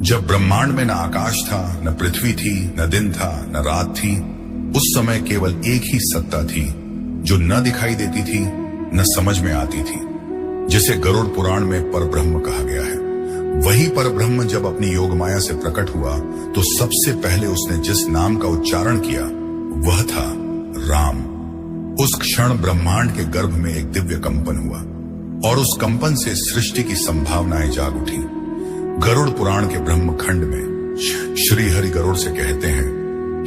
जब ब्रह्मांड में न आकाश था, न पृथ्वी थी, न दिन था, न रात थी, उस समय केवल एक ही सत्ता थी जो न दिखाई देती थी, न समझ में आती थी, जिसे गरुड़ पुराण में परब्रह्म कहा गया है। वही परब्रह्म जब अपनी योग माया से प्रकट हुआ तो सबसे पहले उसने जिस नाम का उच्चारण किया वह था राम। उस क्षण ब्रह्मांड के गर्भ में एक दिव्य कंपन हुआ और उस कंपन से सृष्टि की संभावनाएं जाग उठी। गरुड़ पुराण के ब्रह्म खंड में श्री हरि गरुड़ से कहते हैं,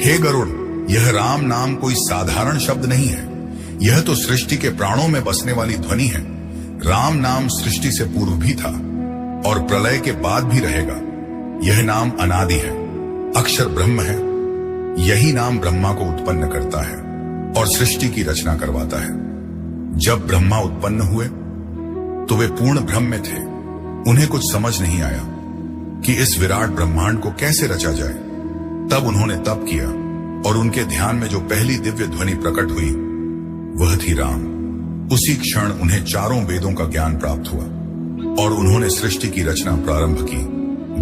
हे गरुड़, यह राम नाम कोई साधारण शब्द नहीं है, यह तो सृष्टि के प्राणों में बसने वाली ध्वनि है। राम नाम सृष्टि से पूर्व भी था और प्रलय के बाद भी रहेगा। यह नाम अनादि है, अक्षर ब्रह्म है। यही नाम ब्रह्मा को उत्पन्न करता है और सृष्टि की रचना करवाता है। जब ब्रह्मा उत्पन्न हुए तो वे पूर्ण ब्रह्म में थे। उन्हें कुछ समझ नहीं आया कि इस विराट ब्रह्मांड को कैसे रचा जाए। तब उन्होंने तप किया और उनके ध्यान में जो पहली दिव्य ध्वनि प्रकट हुई वह थी राम। उसी क्षण उन्हें चारों वेदों का ज्ञान प्राप्त हुआ और उन्होंने सृष्टि की रचना प्रारंभ की।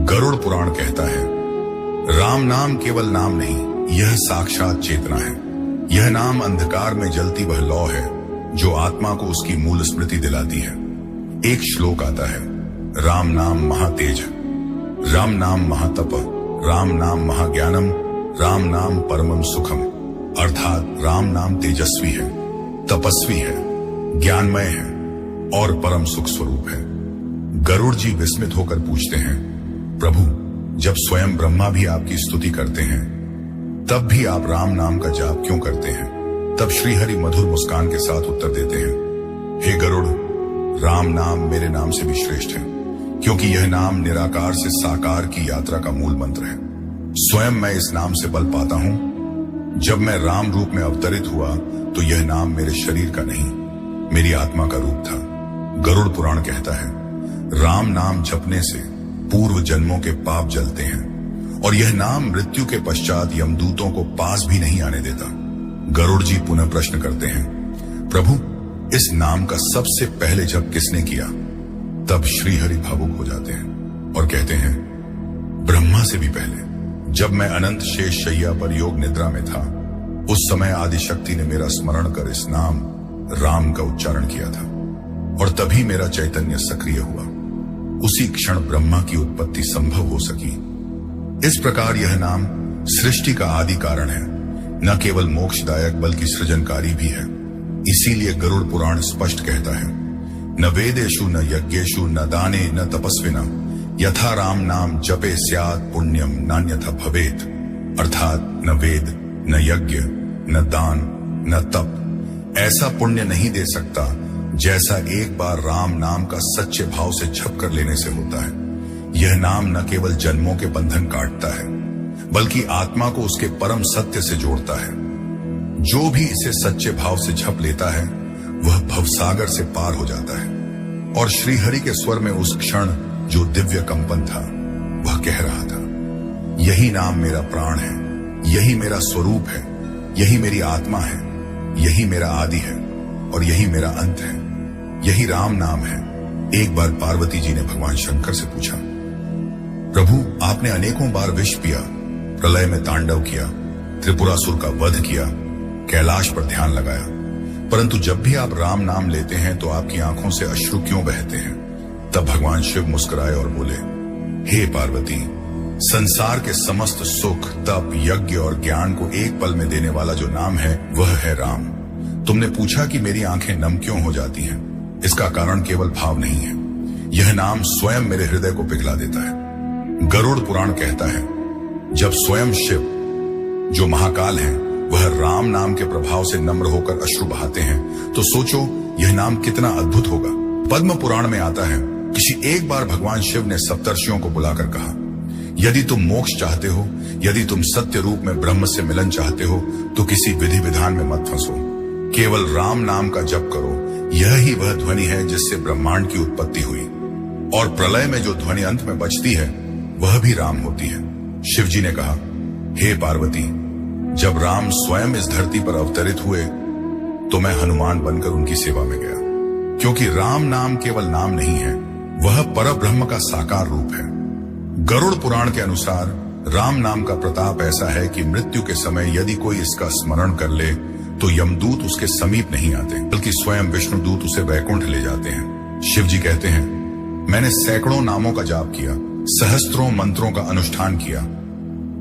गरुड़ पुराण कहता है, राम नाम केवल नाम नहीं, यह साक्षात चेतना है। यह नाम अंधकार में जलती वह लौ है जो आत्मा को उसकी मूल स्मृति दिलाती है। एक श्लोक आता है, राम नाम महातेज, राम नाम महातप, राम नाम महाज्ञानम, राम नाम परमम सुखम। अर्थात राम नाम तेजस्वी है, तपस्वी है, ज्ञानमय है और परम सुख स्वरूप है। गरुड़ जी विस्मित होकर पूछते हैं, प्रभु, जब स्वयं ब्रह्मा भी आपकी स्तुति करते हैं तब भी आप राम नाम का जाप क्यों करते हैं? तब श्री हरि मधुर मुस्कान के साथ उत्तर देते हैं, हे गरुड़, राम नाम मेरे नाम से भी श्रेष्ठ है, क्योंकि यह नाम निराकार से साकार की यात्रा का मूल मंत्र है। स्वयं मैं इस नाम से बल पाता हूं। जब मैं राम रूप में अवतरित हुआ तो यह नाम मेरे शरीर का नहीं, मेरी आत्मा का रूप था। गरुड़ पुराण कहता है, राम नाम जपने से पूर्व जन्मों के पाप जलते हैं और यह नाम मृत्यु के पश्चात यमदूतों को पास भी नहीं आने देता। गरुड़ जी पुनः प्रश्न करते हैं, प्रभु, इस नाम का सबसे पहले जप किसने किया? तब श्री हरि भावुक हो जाते हैं और कहते हैं, ब्रह्मा से भी पहले। जब मैं अनंत शेष शैया पर योग निद्रा में था उस समय आदिशक्ति ने मेरा स्मरण कर इस नाम राम का उच्चारण किया था और तभी मेरा चैतन्य सक्रिय हुआ। उसी क्षण ब्रह्मा की उत्पत्ति संभव हो सकी। इस प्रकार यह नाम सृष्टि का आदि कारण है, न केवल मोक्षदायक बल्कि सृजनकारी भी है। इसीलिए गरुड़ पुराण स्पष्ट कहता है, न वेदेषु न यज्ञेषु न दाने न तपस्विना यथा राम नाम जपे स्यात् पुण्यम नान्यथा भवेत। अर्थात न वेद, न यज्ञ, न दान, न तप ऐसा पुण्य नहीं दे सकता जैसा एक बार राम नाम का सच्चे भाव से जप कर लेने से होता है। यह नाम न केवल जन्मों के बंधन काटता है बल्कि आत्मा को उसके परम सत्य से जोड़ता है। जो भी इसे सच्चे भाव से जप लेता है वह भवसागर से पार हो जाता है। और श्रीहरि के स्वर में उस क्षण जो दिव्य कंपन था वह कह रहा था, यही नाम मेरा प्राण है, यही मेरा स्वरूप है, यही मेरी आत्मा है, यही मेरा आदि है और यही मेरा अंत है, यही राम नाम है। एक बार पार्वती जी ने भगवान शंकर से पूछा, प्रभु, आपने अनेकों बार विष पिया, प्रलय में तांडव किया, त्रिपुरासुर का वध किया, कैलाश पर ध्यान लगाया, परंतु जब भी आप राम नाम लेते हैं तो आपकी आंखों से अश्रु क्यों बहते हैं? तब भगवान शिव मुस्कुराए और बोले, हे पार्वती, संसार के समस्त सुख, तप, यज्ञ और ज्ञान को एक पल में देने वाला जो नाम है वह है राम। तुमने पूछा कि मेरी आंखें नम क्यों हो जाती हैं? इसका कारण केवल भाव नहीं है, यह नाम स्वयं मेरे हृदय को पिघला देता है। गरुड़ पुराण कहता है, जब स्वयं शिव जो महाकाल है वह राम नाम के प्रभाव से नम्र होकर अश्रु बहाते हैं तो सोचो यह नाम कितना अद्भुत होगा। पद्म पुराण में आता है, किसी एक बार भगवान शिव ने सप्तर्षियों को बुलाकर कहा, यदि तुम मोक्ष चाहते हो, यदि तुम सत्य रूप में ब्रह्म से मिलन चाहते हो तो किसी विधि विधान में मत फंसो, केवल राम नाम का जप करो। यह ही वह ध्वनि है जिससे ब्रह्मांड की उत्पत्ति हुई और प्रलय में जो ध्वनि अंत में बचती है वह भी राम होती है। शिव जी ने कहा, हे पार्वती, जब राम स्वयं इस धरती पर अवतरित हुए तो मैं हनुमान बनकर उनकी सेवा में गया, क्योंकि राम नाम केवल नाम नहीं है, वह परब्रह्म का साकार रूप है। गरुड़ पुराण के अनुसार राम नाम का प्रताप ऐसा है कि मृत्यु के समय यदि कोई इसका स्मरण कर ले तो यमदूत उसके समीप नहीं आते, बल्कि स्वयं विष्णुदूत उसे वैकुंठ ले जाते हैं। शिव जी कहते हैं, मैंने सैकड़ों नामों का जाप किया, सहस्त्रों मंत्रों का अनुष्ठान किया,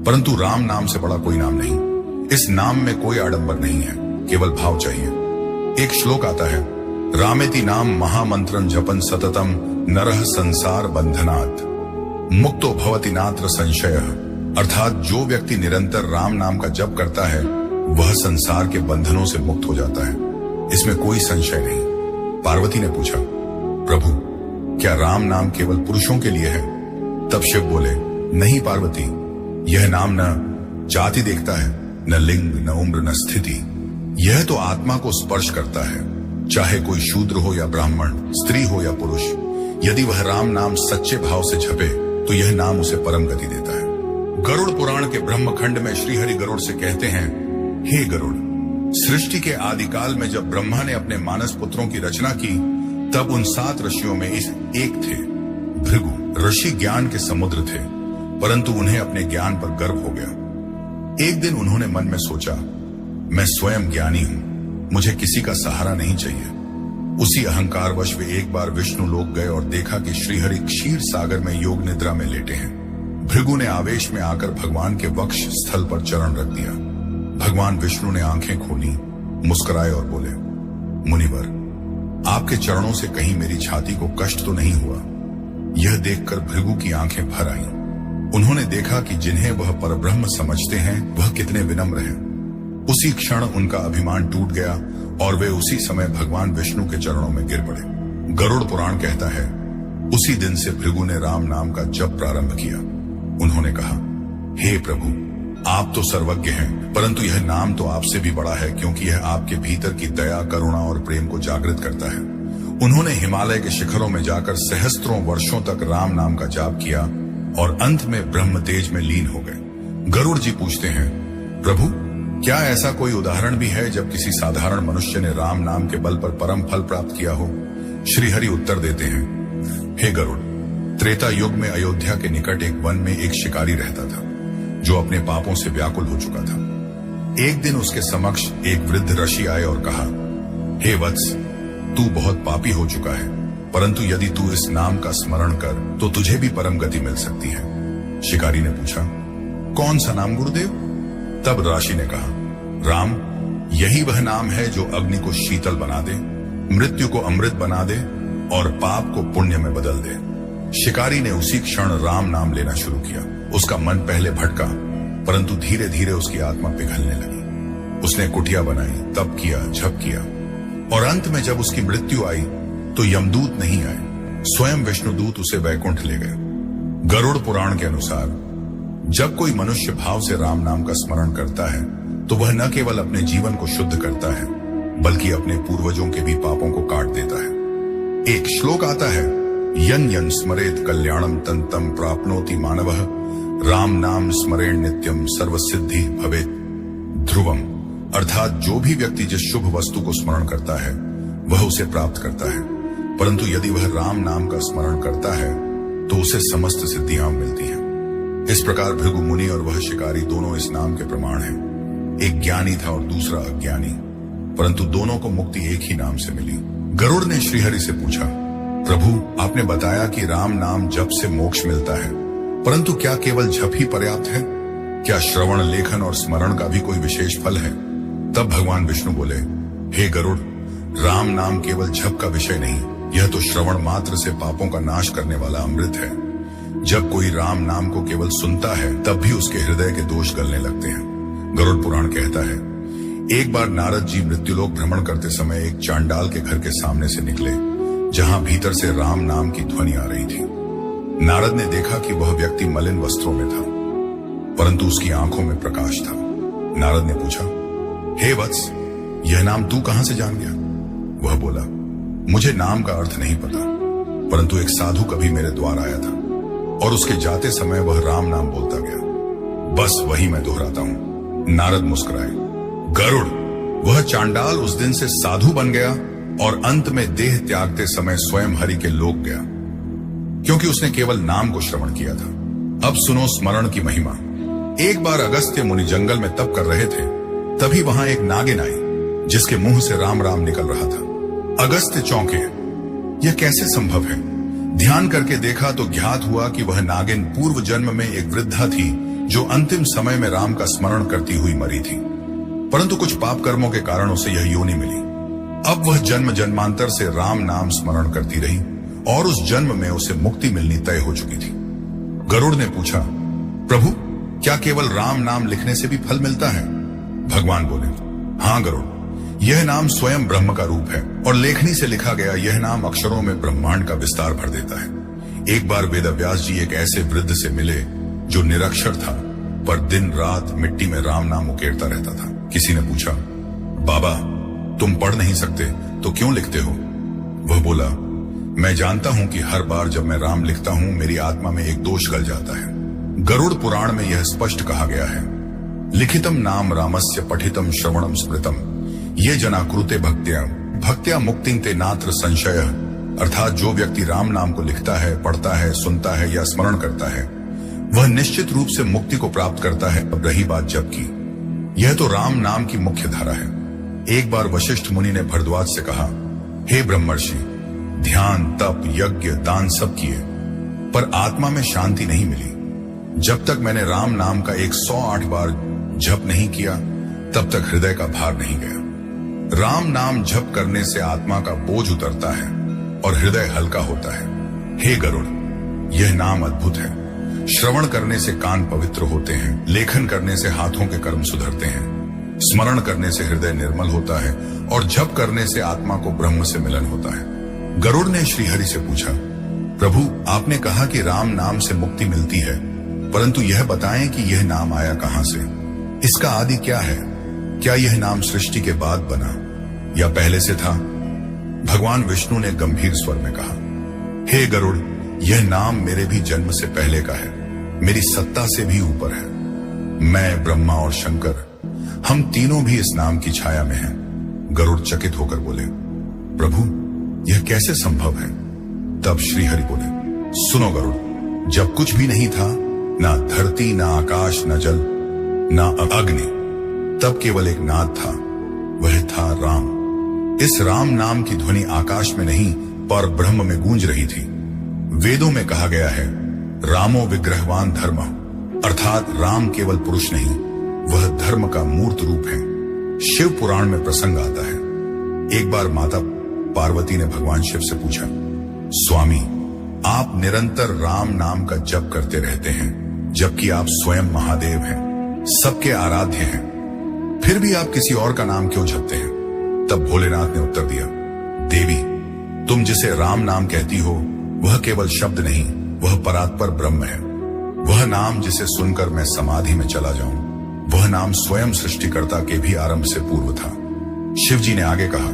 परंतु राम नाम से बड़ा कोई नाम नहीं। इस नाम में कोई आडंबर नहीं है, केवल भाव चाहिए। एक श्लोक आता है, रामेति नाम महामंत्रं जपन सततम नरः संसार बंधनात् मुक्तो भवति नात्र संशयः। अर्थात जो व्यक्ति निरंतर राम नाम का जप करता है वह संसार के बंधनों से मुक्त हो जाता है, इसमें कोई संशय नहीं। पार्वती ने पूछा, प्रभु क्या राम नाम केवल पुरुषों के लिए है? तब शिव बोले, नहीं पार्वती, यह नाम न जाति देखता है, न लिंग, न उम्र, न स्थिति। यह तो आत्मा को स्पर्श करता है, चाहे कोई शूद्र हो या ब्राह्मण, स्त्री हो या पुरुष। यदि वह राम नाम सच्चे भाव से जपे तो यह नाम उसे परम गति देता है। गरुड़ पुराण के ब्रह्मखंड में श्रीहरि गरुड़ से कहते हैं, हे गरुड़, सृष्टि के आदिकाल में जब ब्रह्मा ने अपने मानस पुत्रों की रचना की तब उन 7 ऋषियों में इस एक थे भृगु। ऋषि ज्ञान के समुद्र थे, परंतु उन्हें अपने ज्ञान पर गर्व हो गया। एक दिन उन्होंने मन में सोचा, मैं स्वयं ज्ञानी हूं, मुझे किसी का सहारा नहीं चाहिए। उसी अहंकारवश वे एक बार विष्णु लोक गए और देखा कि श्रीहरि क्षीर सागर में योग निद्रा में लेटे हैं। भृगु ने आवेश में आकर भगवान के वक्ष स्थल पर चरण रख दिया। भगवान विष्णु ने आंखें खोली, मुस्कुराए और बोले, मुनिवर, आपके चरणों से कहीं मेरी छाती को कष्ट तो नहीं हुआ? यह देखकर भृगु की आंखें भर आईं। उन्होंने देखा कि जिन्हें वह परब्रह्म समझते हैं वह कितने विनम्र हैं। उसी क्षण उनका अभिमान टूट गया और वे उसी समय भगवान विष्णु के चरणों में गिर पड़े। गरुड़ पुराण कहता है, उसी दिन से भृगु ने राम नाम का जप प्रारंभ किया। उन्होंने कहा, हे प्रभु, आप तो सर्वज्ञ हैं, परंतु यह नाम तो आपसे भी बड़ा है, क्योंकि यह आपके भीतर की दया, करुणा और प्रेम को जागृत करता है। उन्होंने हिमालय के शिखरों में जाकर सहस्त्रों वर्षों तक राम नाम का जाप किया और अंत में ब्रह्म तेज में लीन हो गए। गरुड़ जी पूछते हैं, प्रभु क्या ऐसा कोई उदाहरण भी है जब किसी साधारण मनुष्य ने राम नाम के बल पर परम फल प्राप्त किया हो? श्रीहरि उत्तर देते हैं, हे गरुड़, त्रेता युग में अयोध्या के निकट एक वन में एक शिकारी रहता था जो अपने पापों से व्याकुल हो चुका था। एक दिन उसके समक्ष एक वृद्ध ऋषि आए और कहा, हे वत्स, तू बहुत पापी हो चुका है, परंतु यदि तू इस नाम का स्मरण कर तो तुझे भी परम गति मिल सकती है। शिकारी ने पूछा, कौन सा नाम गुरुदेव? तब ऋषि ने कहा, राम, यही वह नाम है जो अग्नि को शीतल बना दे, मृत्यु को अमृत बना दे और पाप को पुण्य में बदल दे। शिकारी ने उसी क्षण राम नाम लेना शुरू किया। उसका मन पहले भटका, परंतु धीरे धीरे उसकी आत्मा पिघलने लगी। उसने कुटिया बनाई, तप किया, जप किया और अंत में जब उसकी मृत्यु आई तो यमदूत नहीं आए, स्वयं विष्णुदूत उसे वैकुंठ ले गए। गरुड़ पुराण के अनुसार जब कोई मनुष्य भाव से राम नाम का स्मरण करता है तो वह न केवल अपने जीवन को शुद्ध करता है बल्कि अपने पूर्वजों के भी पापों को काट देता है। एक श्लोक आता है, यन यन स्मरेत कल्याणम तंतम प्राप्नोति मानवः राम नाम स्मरेण नित्यम सर्वसिद्धि भवेत् ध्रुवम। अर्थात जो भी व्यक्ति जिस शुभ वस्तु को स्मरण करता है वह उसे प्राप्त करता है, परंतु यदि वह राम नाम का स्मरण करता है तो उसे समस्त सिद्धियां मिलती हैं। इस प्रकार भृगु मुनि और वह शिकारी दोनों इस नाम के प्रमाण हैं। एक ज्ञानी था और दूसरा अज्ञानी, परंतु दोनों को मुक्ति एक ही नाम से मिली। गरुड़ ने श्रीहरि से पूछा, प्रभु आपने बताया कि राम नाम जप से मोक्ष मिलता है, परंतु क्या केवल जप ही पर्याप्त है? क्या श्रवण, लेखन और स्मरण का भी कोई विशेष फल है? तब भगवान विष्णु बोले, हे गरुड़, राम नाम केवल जप का विषय नहीं, यह तो श्रवण मात्र से पापों का नाश करने वाला अमृत है। जब कोई राम नाम को केवल सुनता है तब भी उसके हृदय के दोष गलने लगते हैं। गरुड़ पुराण कहता है, एक बार नारद जी मृत्युलोक भ्रमण करते समय एक चांडाल के घर के सामने से निकले जहां भीतर से राम नाम की ध्वनि आ रही थी। नारद ने देखा कि वह व्यक्ति मलिन वस्त्रों में था, परंतु उसकी आंखों में प्रकाश था। नारद ने पूछा, हे वत्स, यह नाम तू कहां से जान गया? वह बोला, मुझे नाम का अर्थ नहीं पता, परंतु एक साधु कभी मेरे द्वार आया था और उसके जाते समय वह राम नाम बोलता गया, बस वही मैं दोहराता हूं। नारद मुस्कुराए। गरुड़, वह चांडाल उस दिन से साधु बन गया और अंत में देह त्यागते समय स्वयं हरि के लोक गया, क्योंकि उसने केवल नाम को श्रवण किया था। अब सुनो स्मरण की महिमा। एक बार अगस्त्य मुनि जंगल में तप कर रहे थे, तभी वहां एक नागिन आई जिसके मुंह से राम राम निकल रहा था। अगस्त्य चौंके, यह कैसे संभव है? ध्यान करके देखा तो ज्ञात हुआ कि वह नागिन पूर्व जन्म में एक वृद्धा थी जो अंतिम समय में राम का स्मरण करती हुई मरी थी, परंतु कुछ पाप कर्मों के कारण उसे यह योनि मिली। अब वह जन्म जन्मांतर से राम नाम स्मरण करती रही और उस जन्म में उसे मुक्ति मिलनी तय हो चुकी थी। गरुड़ ने पूछा, प्रभु क्या केवल राम नाम लिखने से भी फल मिलता है? भगवान बोले, हाँ गरुड़, यह नाम स्वयं ब्रह्म का रूप है और लेखनी से लिखा गया यह नाम अक्षरों में ब्रह्मांड का विस्तार भर देता है। एक बार वेदव्यास जी एक ऐसे वृद्ध से मिले जो निरक्षर था, पर दिन रात मिट्टी में राम नाम उकेरता रहता था। किसी ने पूछा, बाबा तुम पढ़ नहीं सकते तो क्यों लिखते हो? वह बोला, मैं जानता हूं कि हर बार जब मैं राम लिखता हूं मेरी आत्मा में एक दोष गल जाता है। गरुड़ पुराण में यह स्पष्ट कहा गया है, लिखितम नाम रामस्य पठितम श्रवणम स्मृतम ये जना कुरुते भक्त्या भक्त्या मुक्तिं ते नात्र संशय। अर्थात जो व्यक्ति राम नाम को लिखता है, पढ़ता है, सुनता है या स्मरण करता है वह निश्चित रूप से मुक्ति को प्राप्त करता है। अब रही बात जप की, यह तो राम नाम की मुख्य धारा है। एक बार वशिष्ठ मुनि ने भरद्वाज से कहा, हे ब्रह्मर्षि, ध्यान तप यज्ञ दान सब किए पर आत्मा में शांति नहीं मिली। जब तक मैंने राम नाम का 108 बार जप नहीं किया तब तक हृदय का भार नहीं गया। राम नाम जप करने से आत्मा का बोझ उतरता है और हृदय हल्का होता है। हे गरुड़, यह नाम अद्भुत है। श्रवण करने से कान पवित्र होते हैं, लेखन करने से हाथों के कर्म सुधरते हैं, स्मरण करने से हृदय निर्मल होता है और जप करने से आत्मा को ब्रह्म से मिलन होता है। गरुड़ ने श्रीहरि से पूछा, प्रभु आपने कहा कि राम नाम से मुक्ति मिलती है, परंतु यह बताएं कि यह नाम आया कहां से? इसका आदि क्या है? क्या यह नाम सृष्टि के बाद बना या पहले से था? भगवान विष्णु ने गंभीर स्वर में कहा, हे गरुड़, यह नाम मेरे भी जन्म से पहले का है, मेरी सत्ता से भी ऊपर है। मैं ब्रह्मा और शंकर हम तीनों भी इस नाम की छाया में हैं। गरुड़ चकित होकर बोले, प्रभु यह कैसे संभव है? तब श्रीहरि बोले, सुनो गरुड़, जब कुछ भी नहीं था, ना धरती ना आकाश ना जल ना अग्नि, तब केवल एक नाद था, वह था राम। इस राम नाम की ध्वनि आकाश में नहीं पर ब्रह्म में गूंज रही थी। वेदों में कहा गया है, रामो विग्रहवान धर्म, अर्थात राम केवल पुरुष नहीं वह धर्म का मूर्त रूप है। शिव पुराण में प्रसंग आता है, एक बार माता पार्वती ने भगवान शिव से पूछा, स्वामी आप निरंतर राम नाम का जप करते रहते हैं जबकि आप स्वयं महादेव हैं, सबके आराध्य हैं, फिर भी आप किसी और का नाम क्यों जपते हैं? तब भोलेनाथ ने उत्तर दिया, देवी तुम जिसे राम नाम कहती हो वह केवल शब्द नहीं, वह परात्पर ब्रह्म है। वह नाम जिसे सुनकर मैं समाधि में चला जाऊं, वह नाम स्वयं सृष्टिकर्ता के भी आरंभ से पूर्व था। शिव जी ने आगे कहा,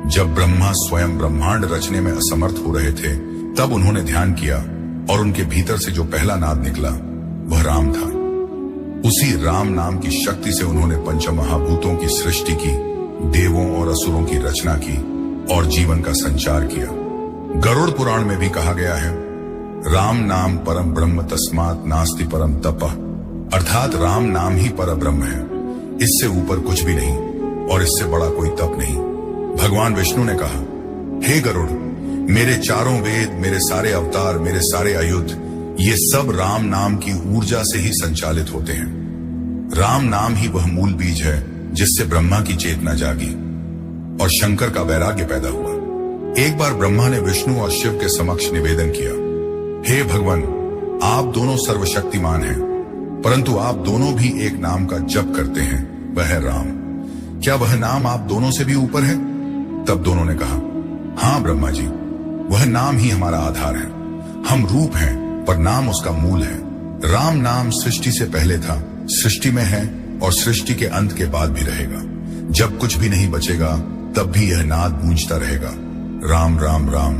जब ब्रह्मा स्वयं ब्रह्मांड रचने में असमर्थ हो रहे थे तब उन्होंने ध्यान किया और उनके भीतर से जो पहला नाद निकला वह राम था। उसी राम नाम की शक्ति से उन्होंने पंचमहाभूतों की सृष्टि की, देवों और असुरों की रचना की और जीवन का संचार किया। गरुड़ पुराण में भी कहा गया है, राम नाम परम ब्रह्म तस्मात् नास्ति परम तपः, अर्थात राम नाम ही पर ब्रह्म है, इससे ऊपर कुछ भी नहीं और इससे बड़ा कोई तप नहीं। भगवान विष्णु ने कहा, हे गरुड़, मेरे चारों वेद, मेरे सारे अवतार, मेरे सारे आयुध, ये सब राम नाम की ऊर्जा से ही संचालित होते हैं। राम नाम ही वह मूल बीज है जिससे ब्रह्मा की चेतना जागी और शंकर का वैराग्य पैदा हुआ। एक बार ब्रह्मा ने विष्णु और शिव के समक्ष निवेदन किया, हे भगवान, आप दोनों सर्वशक्तिमान हैं, परंतु आप दोनों भी एक नाम का जप करते हैं, वह है राम। क्या वह नाम आप दोनों से भी ऊपर है? तब दोनों ने कहा, हाँ ब्रह्मा जी, वह नाम ही हमारा आधार है। हम रूप हैं पर नाम उसका मूल है। राम नाम सृष्टि से पहले था, सृष्टि में है और सृष्टि के अंत के बाद भी रहेगा। जब कुछ भी नहीं बचेगा तब भी यह नाद गूंजता रहेगा, राम राम राम।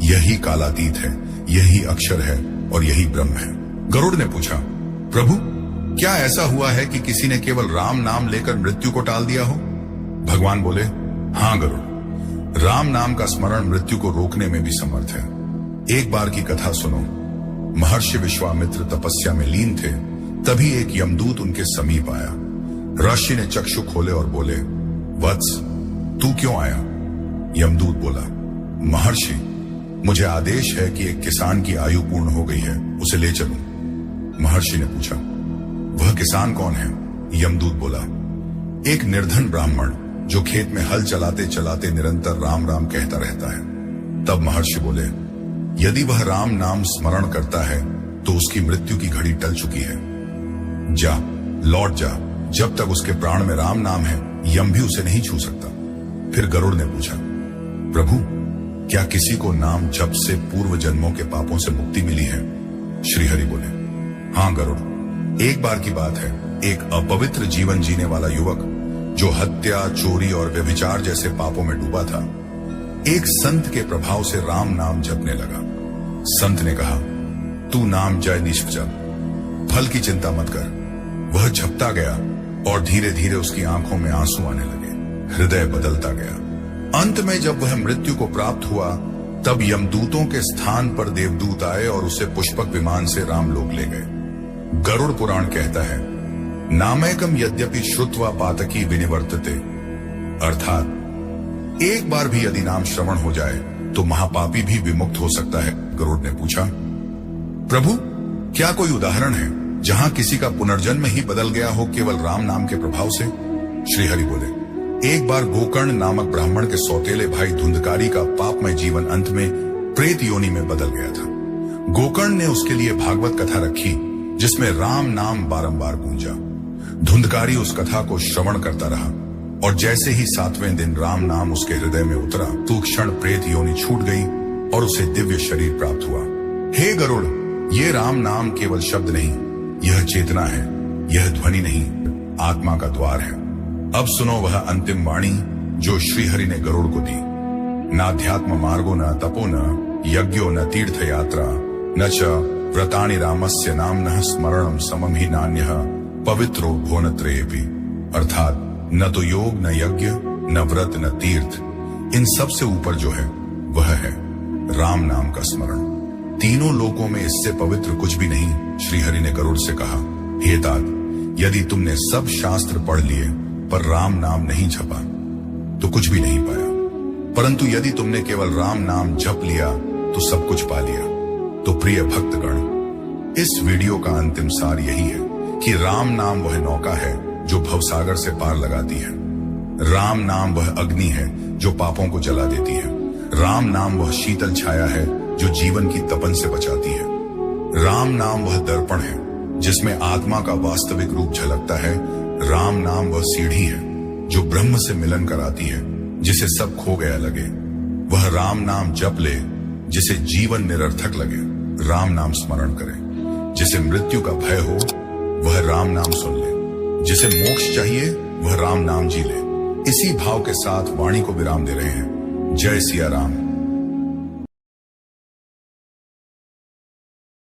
यही कालातीत है, यही अक्षर है और यही ब्रह्म है। गरुड़ ने पूछा, प्रभु क्या ऐसा हुआ है कि किसी ने केवल राम नाम लेकर मृत्यु को टाल दिया हो? भगवान बोले, हाँ गरुड़, राम नाम का स्मरण मृत्यु को रोकने में भी समर्थ है। एक बार की कथा सुनो। महर्षि विश्वामित्र तपस्या में लीन थे, तभी एक यमदूत उनके समीप आया। ऋषि ने चक्षु खोले और बोले, वत्स, तू क्यों आया? यमदूत बोला, महर्षि, मुझे आदेश है कि एक किसान की आयु पूर्ण हो गई है, उसे ले चलूं। महर्षि ने पूछा, वह किसान कौन है? यमदूत बोला, एक निर्धन ब्राह्मण जो खेत में हल चलाते चलाते निरंतर राम राम कहता रहता है। तब महर्षि बोले, यदि वह राम नाम स्मरण करता है तो उसकी मृत्यु की घड़ी टल चुकी है। जा, लौट जा, जब तक उसके प्राण में राम नाम है यम भी उसे नहीं छू सकता। फिर गरुड़ ने पूछा, प्रभु, क्या किसी को नाम जप से पूर्व जन्मों के पापों से मुक्ति मिली है? श्रीहरि बोले, हाँ गरुड़, एक बार की बात है, एक अपवित्र जीवन जीने वाला युवक जो हत्या, चोरी और व्यभिचार जैसे पापों में डूबा था, एक संत के प्रभाव से राम नाम जपने लगा। संत ने कहा, तू नाम जय निष्ठ जप, फल की चिंता मत कर। वह जपता गया और धीरे धीरे उसकी आंखों में आंसू आने लगे, हृदय बदलता गया। अंत में जब वह मृत्यु को प्राप्त हुआ, तब यमदूतों के स्थान पर देवदूत आए और उसे पुष्पक विमान से रामलोक ले गए। गरुड़ पुराण कहता है, नामैकम यद्यपि श्रुत्वा पातकी विनिवर्तते, अर्थात एक बार भी यदि नाम श्रवण हो जाए तो महापापी भी विमुक्त हो सकता है। गरुड़ ने पूछा, प्रभु, क्या कोई उदाहरण है जहां किसी का पुनर्जन्म ही बदल गया हो केवल राम नाम के प्रभाव से? श्रीहरि बोले, एक बार गोकर्ण नामक ब्राह्मण के सौतेले भाई धुंधकारी का पापमय जीवन अंत में प्रेत योनि में बदल गया था। गोकर्ण ने उसके लिए भागवत कथा रखी जिसमें राम नाम बारंबार गूंजा। धुंधकारी उस कथा को श्रवण करता रहा और जैसे ही 7वें दिन राम नाम उसके हृदय में उतरा तो क्षण प्रेत योनि छूट गई और उसे दिव्य शरीर प्राप्त हुआ। हे गरुड़, ये राम नाम केवल शब्द नहीं, यह चेतना है, यह ध्वनि नहीं, आत्मा का द्वार है। अब सुनो वह अंतिम वाणी जो श्रीहरि ने गरुड़ को दी। नाध्यात्म मार्गो न तपो न यज्ञो न तीर्थ यात्रा न च व्रतानि रामस्य नाम्नः स्मरणम समम ही नान्यः पवित्रो भुवनत्रयेऽपि, अर्थात न तो योग न यज्ञ न व्रत न तीर्थ, इन सब से ऊपर जो है वह है राम नाम का स्मरण। तीनों लोकों में इससे पवित्र कुछ भी नहीं। श्रीहरि ने गरुड़ से कहा, हे तात, यदि तुमने सब शास्त्र पढ़ लिए पर राम नाम नहीं जपा तो कुछ भी नहीं पाया, परंतु यदि तुमने केवल राम नाम जप लिया तो सब कुछ पा लिया। तो प्रिय भक्तगण, इस वीडियो का अंतिम सार यही है कि राम नाम वह नौका है जो भवसागर से पार लगाती है। राम नाम वह अग्नि है जो पापों को जला देती है। राम नाम वह शीतल छाया है जो जीवन की तपन से बचाती है। राम नाम वह दर्पण है जिसमें आत्मा का वास्तविक रूप झलकता है। राम नाम वह सीढ़ी है जो ब्रह्म से मिलन कराती है, जिसे सब खो गया लगे। वह राम नाम जप ले जिसे जीवन निरर्थक लगे, राम नाम स्मरण करे। जिसे मृत्यु का भय हो वह राम नाम सुन ले, जिसे मोक्ष चाहिए वह राम नाम जी ले। इसी भाव के साथ वाणी को विराम दे रहे हैं। जय सिया राम।